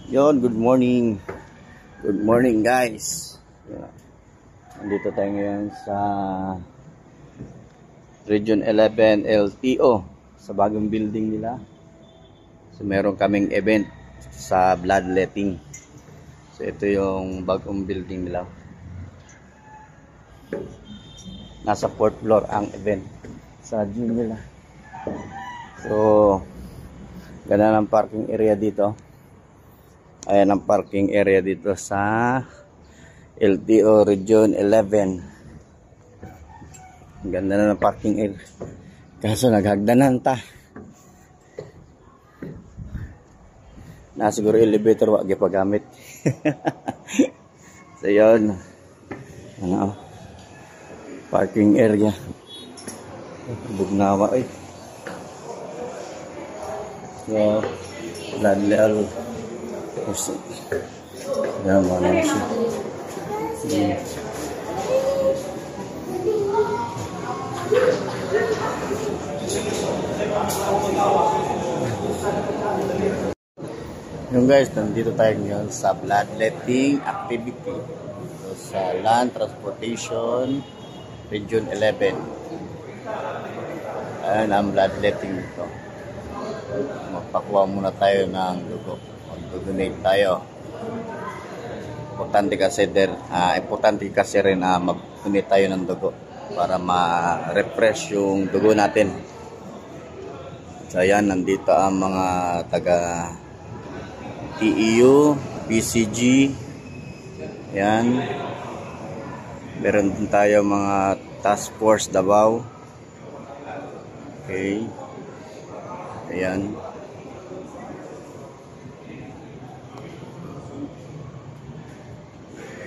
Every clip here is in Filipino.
Yon, good morning. Good morning, guys. Nandito tayo ngayon sa Region 11 LTO sa bagong building nila. So meron kaming event sa bloodletting. So ito yung bagong building nila. Nasa 4th floor ang event sa gym nila. So ganda ng parking area dito. Ayan ang parking area dito sa LTO Region 11. Ang ganda na ng parking area. Kaso naghagdanan ta. Siguro elevator wag gipagamit. So yun. Ano? Parking area. Bugnawa eh. So, ladlal. Yan, mga siya. Yung guys, nandito tayo ngayon sa bloodletting activity. So, sa Land Transportation Region 11. Ayan ang bloodletting dito. Magpakuha muna tayo ng dugo. Mag-donate tayo. Importante kasi rin na mag-donate tayo ng dugo para ma-refresh yung dugo natin. So ayan, nandito ang mga taga TEU, PCG. Ayan. Meron din tayo mga Task Force Davao. Okay. Ayan.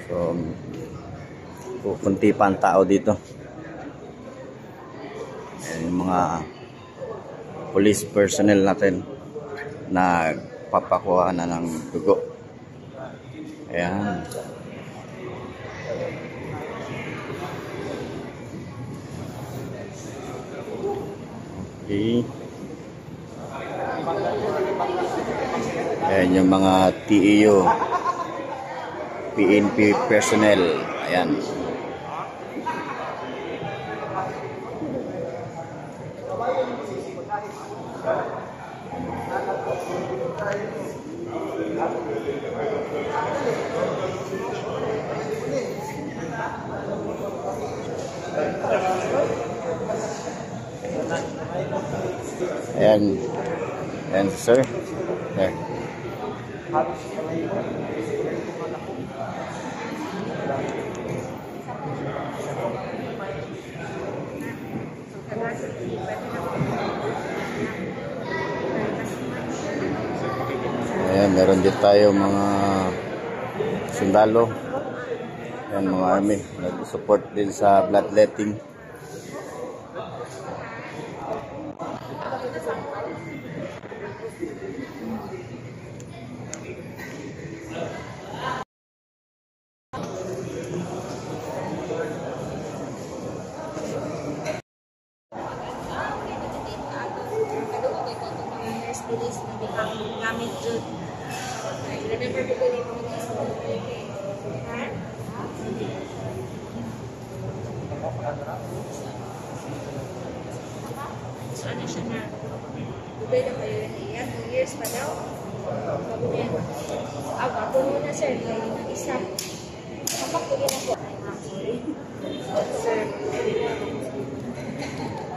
So, kunti pa ang tao dito. Ayan, yung mga police personnel natin na papakuha na ng dugo. Ayan. Okay. Ayan yung mga TEU, PNP personnel. Ayan. Ayan. Ayan, sir. There. Ayan, meron din tayo mga sundalo. Ayan, mga army. Nag-support din sa bloodletting. So ano siya na? Dubay na kayo niya? 2 years pa daw? Sabi niya, ako muna sir, isa. Kapak ko yun ako. Sir.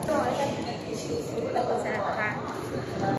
So, alam. Ito ko sa